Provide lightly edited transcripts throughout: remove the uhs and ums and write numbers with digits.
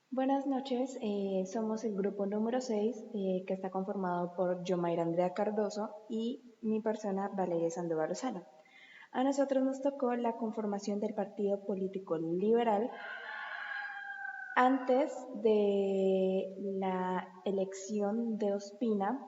Buenas noches, somos el grupo número 6 que está conformado por Yomaira Andrea Cardoso y mi persona Valeria Sandoval Lozano. A nosotros nos tocó la conformación del Partido Político Liberal antes de la elección de Ospina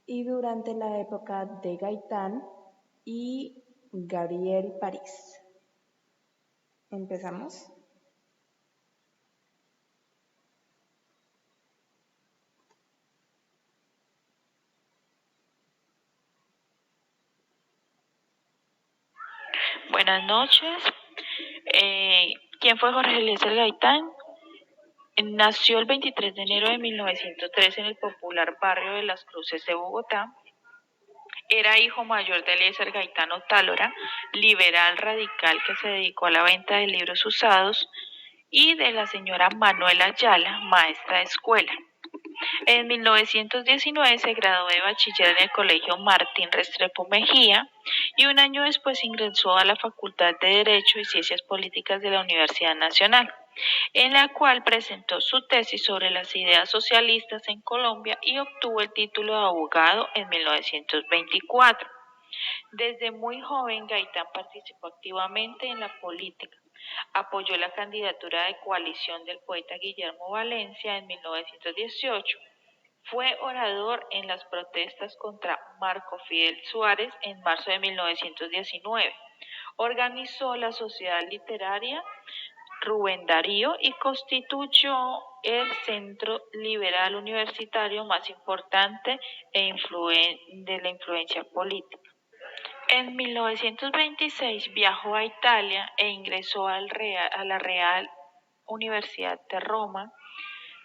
y durante la época de Gaitán y Gabriel París. ¿Empezamos? Buenas noches. ¿Quién fue Jorge Eliezer Gaitán? Nació el 23 de enero de 1903 en el popular barrio de Las Cruces de Bogotá. Era hijo mayor de Eliezer Gaitán Otálora, liberal radical que se dedicó a la venta de libros usados, y de la señora Manuela Ayala, maestra de escuela. En 1919 se graduó de bachiller en el Colegio Martín Restrepo Mejía y un año después ingresó a la Facultad de Derecho y Ciencias Políticas de la Universidad Nacional, en la cual presentó su tesis sobre las ideas socialistas en Colombia y obtuvo el título de abogado en 1924. Desde muy joven, Gaitán participó activamente en la política. Apoyó la candidatura de coalición del poeta Guillermo Valencia en 1918. Fue orador en las protestas contra Marco Fidel Suárez en marzo de 1919. Organizó la Sociedad Literaria Rubén Darío y constituyó el centro liberal universitario más importante de la influencia política. En 1926 viajó a Italia e ingresó a la Real Universidad de Roma,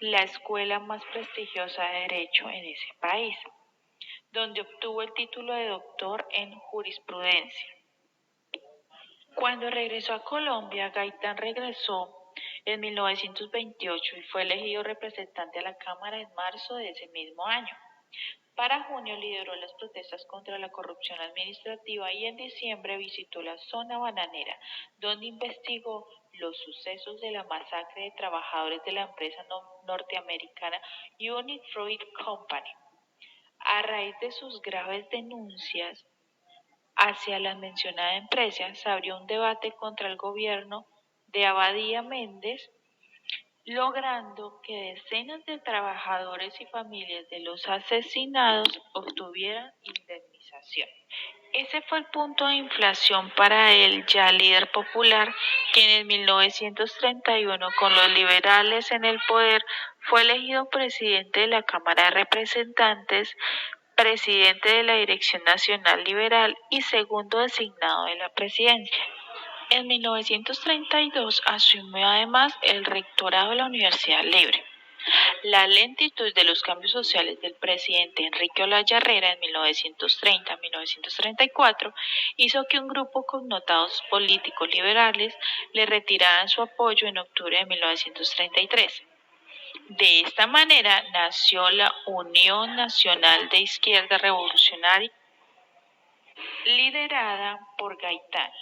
la escuela más prestigiosa de derecho en ese país, donde obtuvo el título de doctor en jurisprudencia. Cuando regresó a Colombia, Gaitán regresó en 1928 y fue elegido representante a la Cámara en marzo de ese mismo año. Para junio lideró las protestas contra la corrupción administrativa y en diciembre visitó la zona bananera, donde investigó los sucesos de la masacre de trabajadores de la empresa norteamericana United Fruit Company. A raíz de sus graves denuncias hacia la mencionada empresa, se abrió un debate contra el gobierno de Abadía Méndez, logrando que decenas de trabajadores y familias de los asesinados obtuvieran indemnización. Ese fue el punto de inflación para el ya líder popular, quien en 1931, con los liberales en el poder, fue elegido presidente de la Cámara de Representantes, presidente de la Dirección Nacional Liberal y segundo designado de la presidencia. En 1932 asumió además el rectorado de la Universidad Libre. La lentitud de los cambios sociales del presidente Enrique Olaya Herrera en 1930-1934 hizo que un grupo de connotados políticos liberales le retiraran su apoyo en octubre de 1933. De esta manera nació la Unión Nacional de Izquierda Revolucionaria, liderada por Gaitán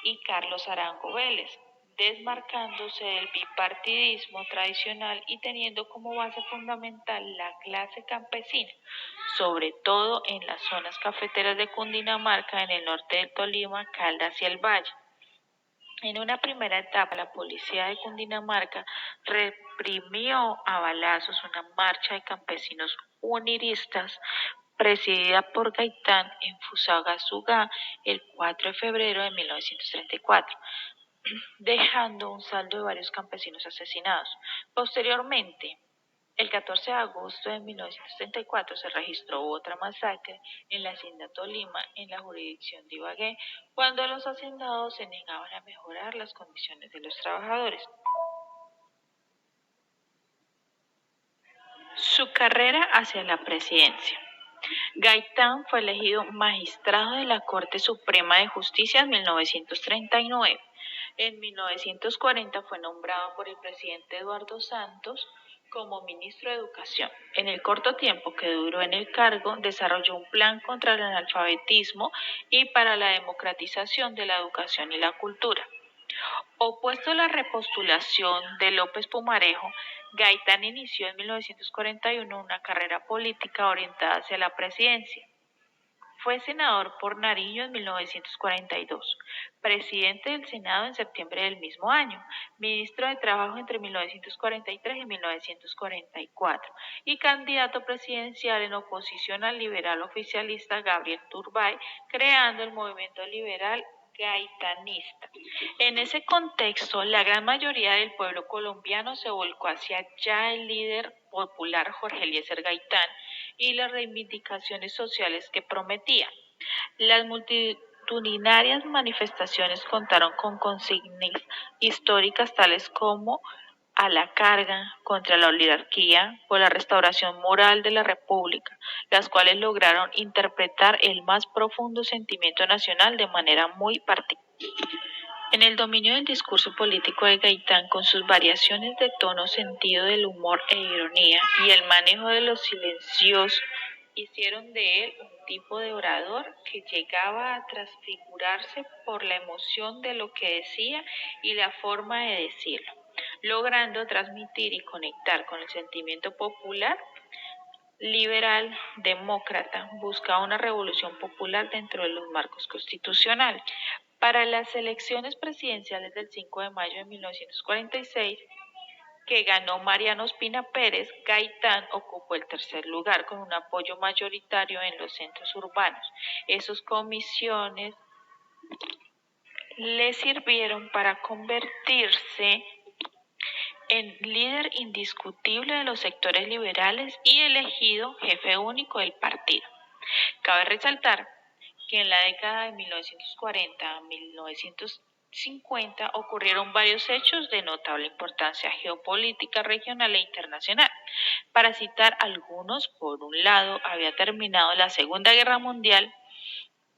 y Carlos Arango Vélez, desmarcándose del bipartidismo tradicional y teniendo como base fundamental la clase campesina, sobre todo en las zonas cafeteras de Cundinamarca, en el norte del Tolima, Caldas y el Valle. En una primera etapa, la policía de Cundinamarca reprimió a balazos una marcha de campesinos uniristas presidida por Gaitán en Fusagasugá el 4 de febrero de 1934, dejando un saldo de varios campesinos asesinados. Posteriormente, el 14 de agosto de 1934 se registró otra masacre en la hacienda Tolima, en la jurisdicción de Ibagué, cuando los hacendados se negaban a mejorar las condiciones de los trabajadores. Su carrera hacia la presidencia. Gaitán fue elegido magistrado de la Corte Suprema de Justicia en 1939. En 1940 fue nombrado por el presidente Eduardo Santos como ministro de Educación. En el corto tiempo que duró en el cargo, desarrolló un plan contra el analfabetismo y para la democratización de la educación y la cultura. Opuesto a la repostulación de López Pumarejo, Gaitán inició en 1941 una carrera política orientada hacia la presidencia. Fue senador por Nariño en 1942, presidente del Senado en septiembre del mismo año, ministro de Trabajo entre 1943 y 1944 y candidato presidencial en oposición al liberal oficialista Gabriel Turbay, creando el movimiento liberal gaitanista. En ese contexto, la gran mayoría del pueblo colombiano se volcó hacia ya el líder popular Jorge Eliezer Gaitán y las reivindicaciones sociales que prometía. Las multitudinarias manifestaciones contaron con consignas históricas tales como a la carga contra la oligarquía por la restauración moral de la República, las cuales lograron interpretar el más profundo sentimiento nacional de manera muy particular. En el dominio del discurso político de Gaitán, con sus variaciones de tono, sentido del humor e ironía, y el manejo de los silencios, hicieron de él un tipo de orador que llegaba a transfigurarse por la emoción de lo que decía y la forma de decirlo, logrando transmitir y conectar con el sentimiento popular. Liberal, demócrata, buscaba una revolución popular dentro de los marcos constitucionales. Para las elecciones presidenciales del 5 de mayo de 1946, que ganó Mariano Ospina Pérez, Gaitán ocupó el tercer lugar con un apoyo mayoritario en los centros urbanos. Esas comisiones le sirvieron para convertirse en líder indiscutible de los sectores liberales y elegido jefe único del partido. Cabe resaltar que en la década de 1940 a 1950 ocurrieron varios hechos de notable importancia geopolítica regional e internacional. Para citar algunos, por un lado, había terminado la Segunda Guerra Mundial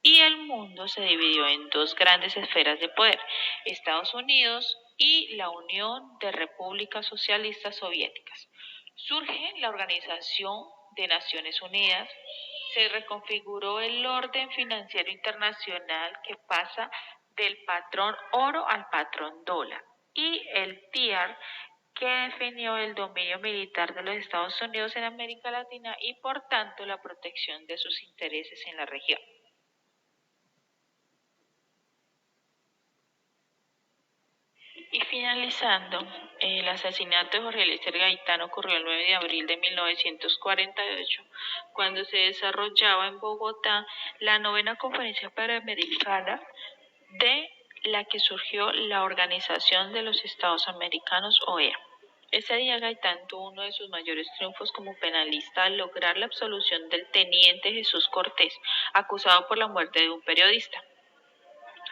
y el mundo se dividió en dos grandes esferas de poder, Estados Unidos y la Unión de Repúblicas Socialistas Soviéticas. Surge la Organización de Naciones Unidas, se reconfiguró el orden financiero internacional que pasa del patrón oro al patrón dólar y el TIAR que definió el dominio militar de los Estados Unidos en América Latina y por tanto la protección de sus intereses en la región. Y finalizando, el asesinato de Jorge Eliezer Gaitán ocurrió el 9 de abril de 1948, cuando se desarrollaba en Bogotá la novena conferencia panamericana de la que surgió la Organización de los Estados Americanos, OEA. Ese día Gaitán tuvo uno de sus mayores triunfos como penalista al lograr la absolución del teniente Jesús Cortés, acusado por la muerte de un periodista.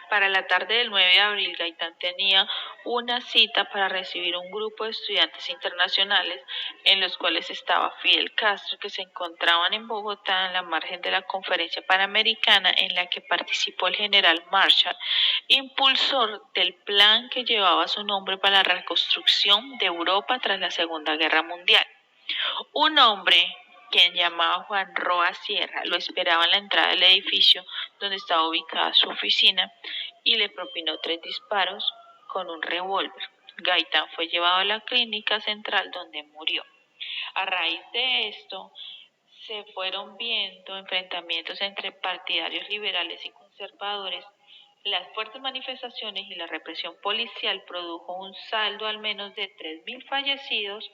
Para la tarde del 9 de abril, Gaitán tenía una cita para recibir un grupo de estudiantes internacionales, en los cuales estaba Fidel Castro, que se encontraban en Bogotá en la margen de la Conferencia Panamericana en la que participó el general Marshall, impulsor del plan que llevaba su nombre para la reconstrucción de Europa tras la Segunda Guerra Mundial. Un hombre, quien llamaba Juan Roa Sierra, lo esperaba en la entrada del edificio donde estaba ubicada su oficina y le propinó 3 disparos con un revólver. Gaitán fue llevado a la clínica central donde murió. A raíz de esto, se fueron viendo enfrentamientos entre partidarios liberales y conservadores. Las fuertes manifestaciones y la represión policial produjo un saldo al menos de 3.000 fallecidos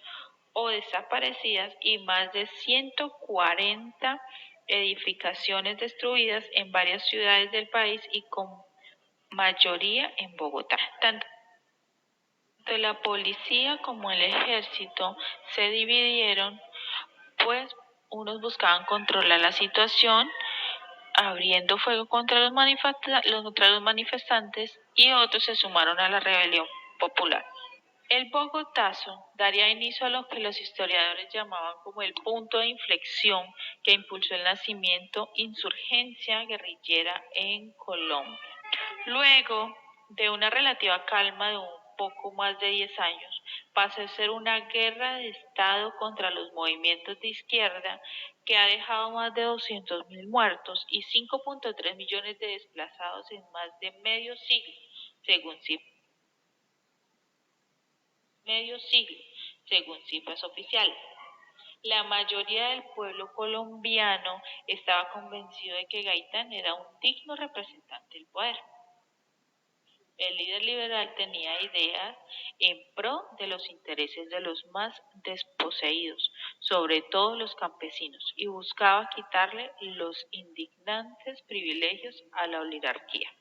o desaparecidas y más de 140 edificaciones destruidas en varias ciudades del país y con mayoría en Bogotá. Tanto la policía como el ejército se dividieron, pues unos buscaban controlar la situación abriendo fuego contra los manifestantes y otros se sumaron a la rebelión popular. El Bogotazo daría inicio a lo que los historiadores llamaban como el punto de inflexión que impulsó el nacimiento insurgencia guerrillera en Colombia. Luego de una relativa calma de un poco más de 10 años, pasó a ser una guerra de Estado contra los movimientos de izquierda que ha dejado más de 200.000 muertos y 5.3 millones de desplazados en más de medio siglo, según cifras medio siglo, según cifras oficiales. La mayoría del pueblo colombiano estaba convencido de que Gaitán era un digno representante del poder. El líder liberal tenía ideas en pro de los intereses de los más desposeídos, sobre todo los campesinos, y buscaba quitarle los indignantes privilegios a la oligarquía.